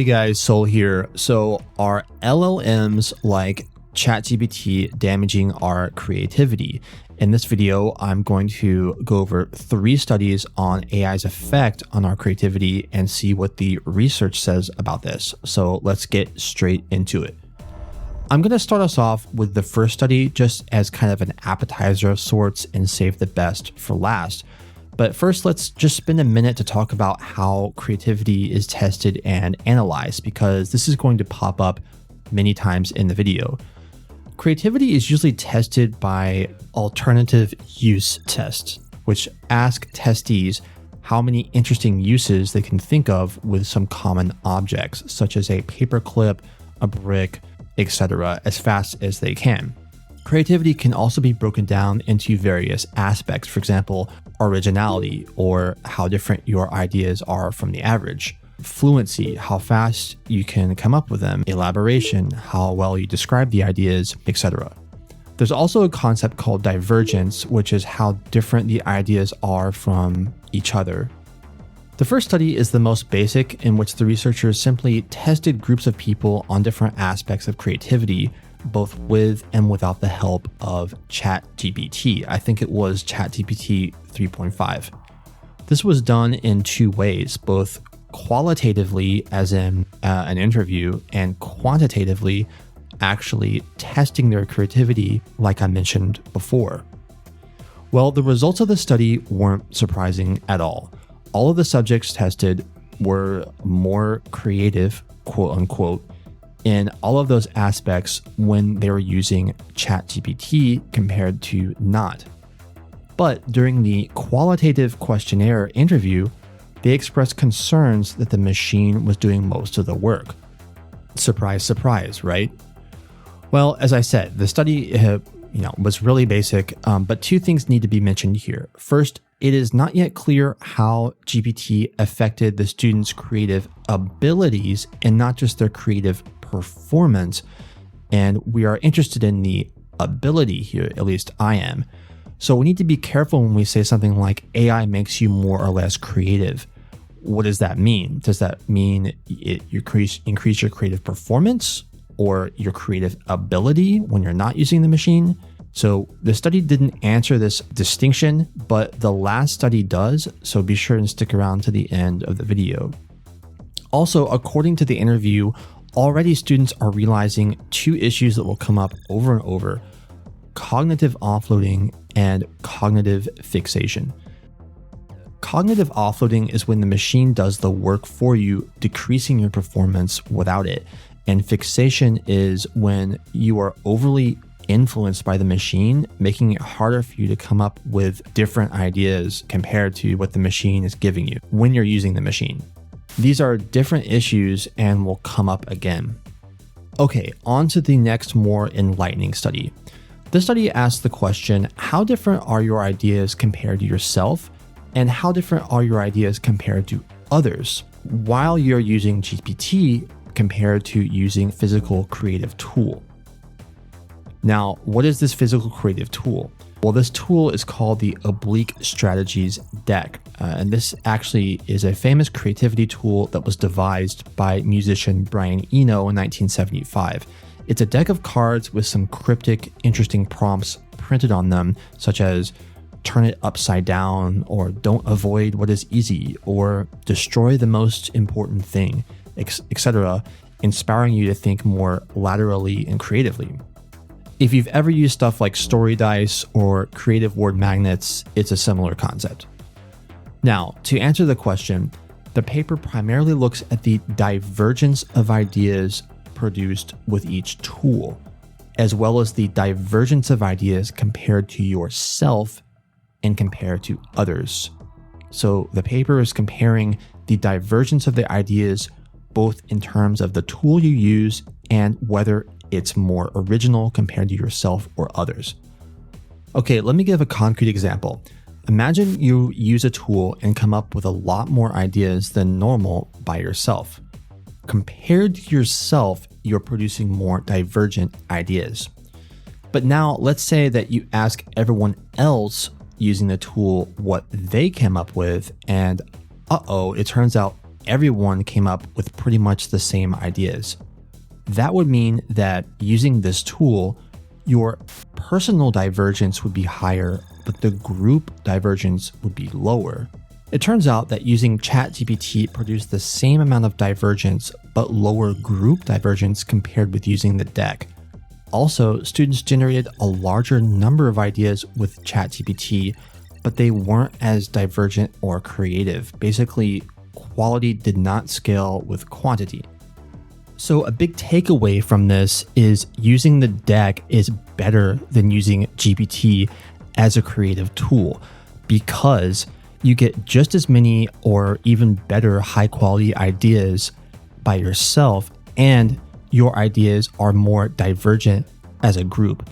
Hey guys, Sol here. So are LLMs like Chat GPT damaging our creativity? In this video, I'm going to go over 3 studies on AI's effect on our creativity and see what the research says about this. So let's get straight into it. I'm going to start us off with the first study just as kind of an appetizer of sorts and save the best for last. But first, let's just spend a minute to talk about how creativity is tested and analyzed, because this is going to pop up many times in the video. Creativity is usually tested by alternative use tests, which ask testees how many interesting uses they can think of with some common objects, such as a paperclip, a brick, etc., as fast as they can. Creativity can also be broken down into various aspects, for example, originality, or how different your ideas are from the average; fluency, how fast you can come up with them; elaboration, how well you describe the ideas, etc. There's also a concept called divergence, which is how different the ideas are from each other. The first study is the most basic, in which the researchers simply tested groups of people on different aspects of creativity, both with and without the help of Chat GPT. I think it was Chat GPT 3.5. This was done in 2 ways, both qualitatively, as in an interview, and quantitatively, actually testing their creativity, like I mentioned before. Well, the results of the study weren't surprising at all. All of the subjects tested were more creative, quote unquote, in all of those aspects when they were using ChatGPT compared to not. But during the qualitative questionnaire interview, they expressed concerns that the machine was doing most of the work. Surprise, surprise, right? Well, as I said, the study was really basic, but 2 things need to be mentioned here. First, it is not yet clear how GPT affected the students' creative abilities and not just their creative performance. And we are interested in the ability here, at least I am. So we need to be careful when we say something like AI makes you more or less creative. What does that mean? Does that mean you increase your creative performance or your creative ability when you're not using the machine? So the study didn't answer this distinction, but the last study does, so be sure and stick around to the end of the video. Also, according to the interview, already students are realizing 2 issues that will come up over and over: cognitive offloading and cognitive fixation. Cognitive offloading is when the machine does the work for you, decreasing your performance without it. And fixation is when you are overly influenced by the machine, making it harder for you to come up with different ideas compared to what the machine is giving you when you're using the machine. These are different issues and will come up again. Okay, on to the next more enlightening study. This study asks the question, how different are your ideas compared to yourself, and how different are your ideas compared to others while you're using GPT compared to using physical creative tool? Now, what is this physical creative tool? Well, this tool is called the Oblique Strategies deck, and this actually is a famous creativity tool that was devised by musician Brian Eno in 1975. It's a deck of cards with some cryptic, interesting prompts printed on them, such as turn it upside down, or don't avoid what is easy, or destroy the most important thing, etc., inspiring you to think more laterally and creatively. If you've ever used stuff like story dice or creative word magnets, it's a similar concept. Now, to answer the question, the paper primarily looks at the divergence of ideas produced with each tool, as well as the divergence of ideas compared to yourself and compared to others. So the paper is comparing the divergence of the ideas both in terms of the tool you use and whether it's more original compared to yourself or others. Okay, let me give a concrete example. Imagine you use a tool and come up with a lot more ideas than normal by yourself. Compared to yourself, you're producing more divergent ideas. But now let's say that you ask everyone else using the tool what they came up with, and it turns out everyone came up with pretty much the same ideas. That would mean that using this tool, your personal divergence would be higher, but the group divergence would be lower. It turns out that using ChatGPT produced the same amount of divergence, but lower group divergence compared with using the deck. Also, students generated a larger number of ideas with ChatGPT, but they weren't as divergent or creative. Basically, quality did not scale with quantity. So a big takeaway from this is using the deck is better than using GPT as a creative tool, because you get just as many or even better high quality ideas by yourself, and your ideas are more divergent as a group.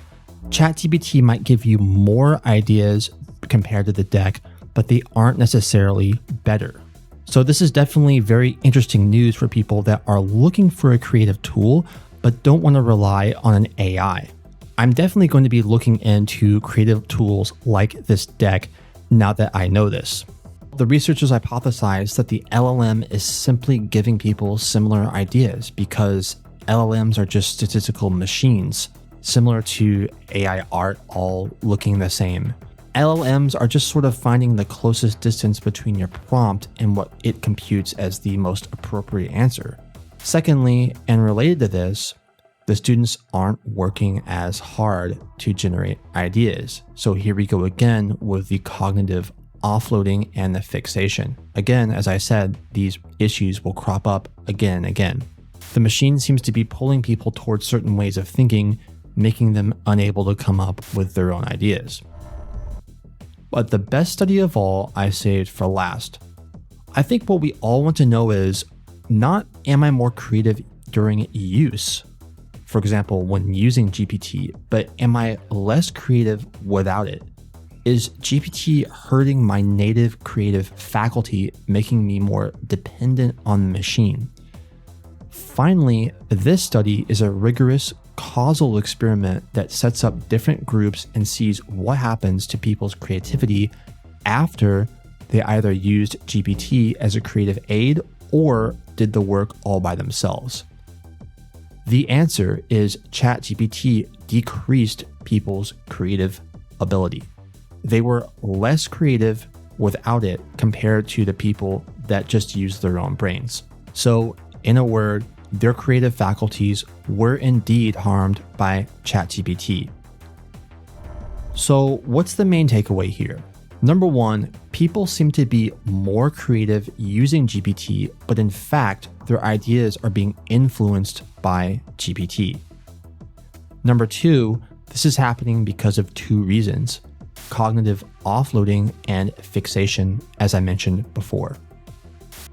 ChatGPT might give you more ideas compared to the deck, but they aren't necessarily better. So this is definitely very interesting news for people that are looking for a creative tool, but don't want to rely on an AI. I'm definitely going to be looking into creative tools like this deck now that I know this. The researchers hypothesized that the LLM is simply giving people similar ideas because LLMs are just statistical machines, similar to AI art, all looking the same. LLMs are just sort of finding the closest distance between your prompt and what it computes as the most appropriate answer. Secondly, and related to this, the students aren't working as hard to generate ideas. So here we go again with the cognitive offloading and the fixation. Again, as I said, these issues will crop up again and again. The machine seems to be pulling people towards certain ways of thinking, making them unable to come up with their own ideas. But the best study of all I saved for last. I think what we all want to know is not am I more creative during use, for example, when using GPT, but am I less creative without it? Is GPT hurting my native creative faculty, making me more dependent on the machine? Finally, this study is a rigorous causal experiment that sets up different groups and sees what happens to people's creativity after they either used GPT as a creative aid or did the work all by themselves. The answer is ChatGPT decreased people's creative ability. They were less creative without it compared to the people that just used their own brains. So, in a word, their creative faculties were indeed harmed by ChatGPT. So, what's the main takeaway here? Number one, people seem to be more creative using GPT, but in fact, their ideas are being influenced by GPT. Number two, this is happening because of two reasons: cognitive offloading and fixation, as I mentioned before.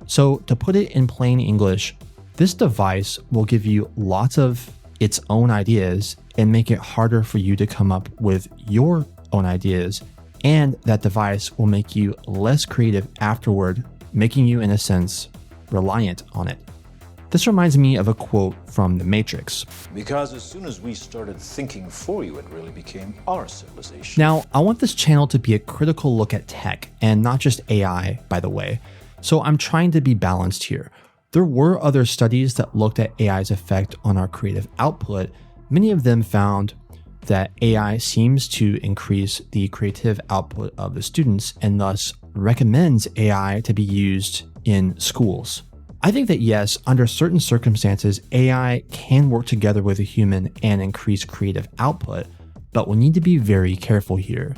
So, to put it in plain English, this device will give you lots of its own ideas and make it harder for you to come up with your own ideas, and that device will make you less creative afterward, making you, in a sense, reliant on it. This reminds me of a quote from The Matrix. Because as soon as we started thinking for you, it really became our civilization. Now, I want this channel to be a critical look at tech, and not just AI, by the way. So I'm trying to be balanced here. There were other studies that looked at AI's effect on our creative output. Many of them found that AI seems to increase the creative output of the students and thus recommends AI to be used in schools. I think that yes, under certain circumstances, AI can work together with a human and increase creative output, but we need to be very careful here.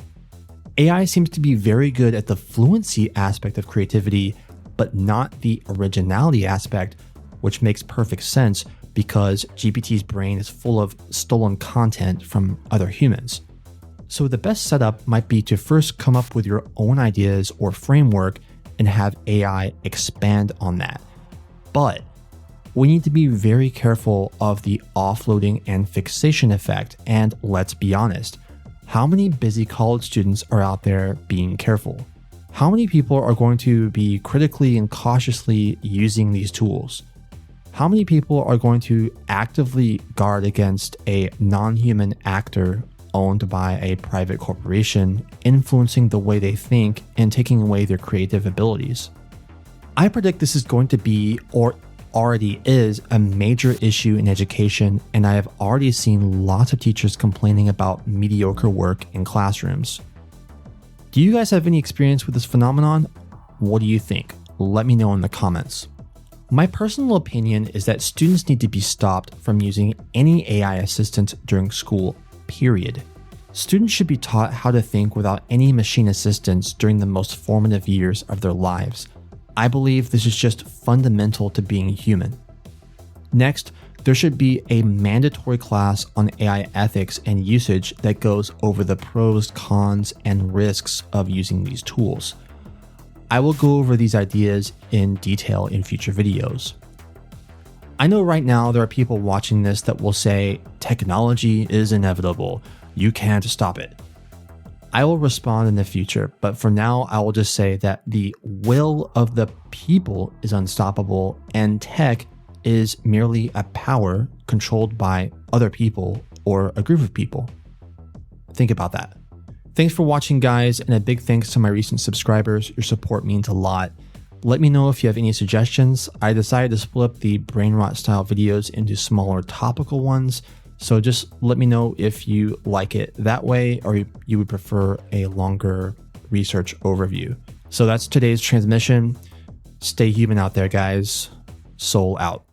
AI seems to be very good at the fluency aspect of creativity, but not the originality aspect, which makes perfect sense because GPT's brain is full of stolen content from other humans. So the best setup might be to first come up with your own ideas or framework and have AI expand on that. But we need to be very careful of the offloading and fixation effect, and let's be honest, how many busy college students are out there being careful? How many people are going to be critically and cautiously using these tools? How many people are going to actively guard against a non-human actor owned by a private corporation influencing the way they think and taking away their creative abilities? I predict this is going to be, or already is, a major issue in education, and I have already seen lots of teachers complaining about mediocre work in classrooms. Do you guys have any experience with this phenomenon? What do you think? Let me know in the comments. My personal opinion is that students need to be stopped from using any AI assistant during school, period. Students should be taught how to think without any machine assistance during the most formative years of their lives. I believe this is just fundamental to being human. Next, there should be a mandatory class on AI ethics and usage that goes over the pros, cons, and risks of using these tools. I will go over these ideas in detail in future videos. I know right now there are people watching this that will say, technology is inevitable, you can't stop it. I will respond in the future, but for now I will just say that the will of the people is unstoppable and tech is merely a power controlled by other people or a group of people. Think about that. Thanks for watching, guys, and a big thanks to my recent subscribers. Your support means a lot. Let me know if you have any suggestions. I decided to split up the Brainrot style videos into smaller topical ones, so just let me know if you like it that way or you would prefer a longer research overview. So that's today's transmission. Stay human out there, guys. Soul out.